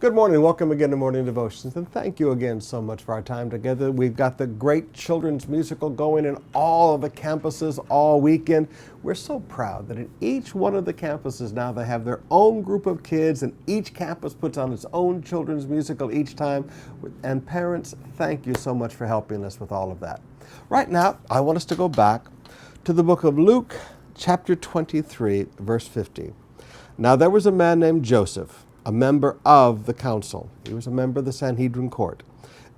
Good morning. Welcome again to Morning Devotions. And thank you again so much for our time together. We've got the great children's musical going in all of the campuses all weekend. We're so proud that in each one of the campuses now they have their own group of kids, and each campus puts on its own children's musical each time. And parents, thank you so much for helping us with all of that. Right now, I want us to go back to the book of Luke, chapter 23, verse 50. Now there was a man named Joseph, a member of the council. He was a member of the Sanhedrin court,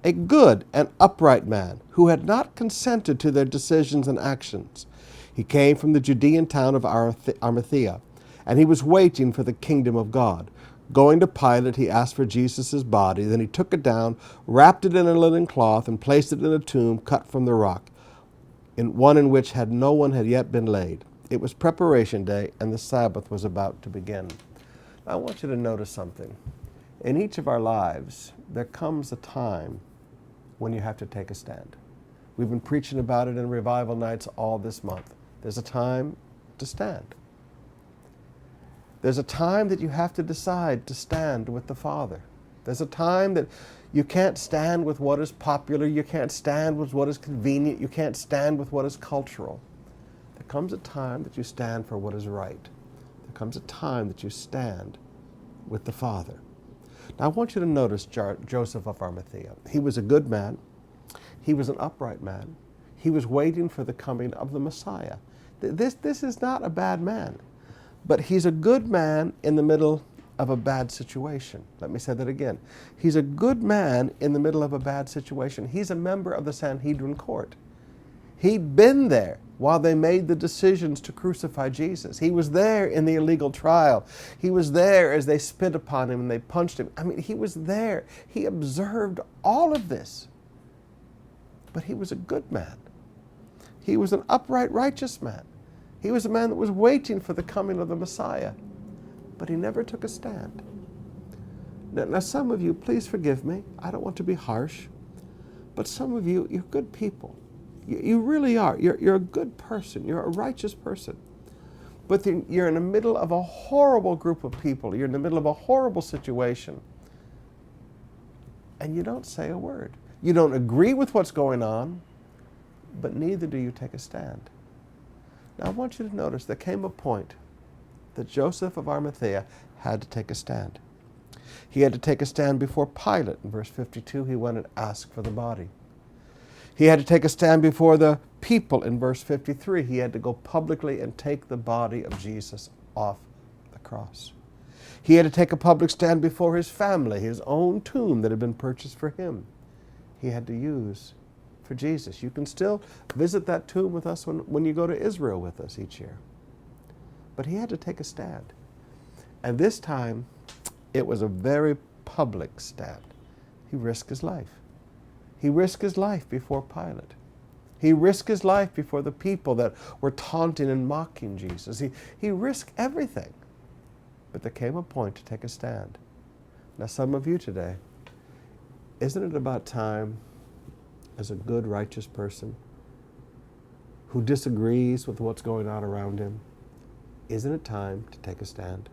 a good and upright man who had not consented to their decisions and actions. He came from the Judean town of Arimathea, and he was waiting for the kingdom of God. Going to Pilate, he asked for Jesus' body. Then he took it down, wrapped it in a linen cloth, and placed it in a tomb cut from the rock, in one in which no one had yet been laid. It was preparation day, and the Sabbath was about to begin. I want you to notice something. In each of our lives, there comes a time when you have to take a stand. We've been preaching about it in revival nights all this month. There's a time to stand. There's a time that you have to decide to stand with the Father. There's a time that you can't stand with what is popular. You can't stand with what is convenient. You can't stand with what is cultural. There comes a time that you stand for what is right. There comes a time that you stand with the Father. Now I want you to notice Joseph of Arimathea. He was a good man. He was an upright man. He was waiting for the coming of the Messiah. This is not a bad man, but he's a good man in the middle of a bad situation. Let me say that again. He's a good man in the middle of a bad situation. He's a member of the Sanhedrin court. He'd been there while they made the decisions to crucify Jesus. He was there in the illegal trial. He was there as they spit upon him and they punched him. I mean, he was there. He observed all of this. But he was a good man. He was an upright, righteous man. He was a man that was waiting for the coming of the Messiah. But he never took a stand. Now some of you, please forgive me. I don't want to be harsh. But some of you, you're good people. You really are. You're a good person. You're a righteous person. But you're in the middle of a horrible group of people. You're in the middle of a horrible situation. And you don't say a word. You don't agree with what's going on, but neither do you take a stand. Now I want you to notice there came a point that Joseph of Arimathea had to take a stand. He had to take a stand before Pilate. In verse 52, he went and asked for the body. He had to take a stand before the people. In verse 53, he had to go publicly and take the body of Jesus off the cross. He had to take a public stand before his family, his own tomb that had been purchased for him. He had to use for Jesus. You can still visit that tomb with us when you go to Israel with us each year. But he had to take a stand. And this time, it was a very public stand. He risked his life. He risked his life before Pilate. He risked his life before the people that were taunting and mocking Jesus. He risked everything. But there came a point to take a stand. Now some of you today, isn't it about time, as a good, righteous person who disagrees with what's going on around him, isn't it time to take a stand?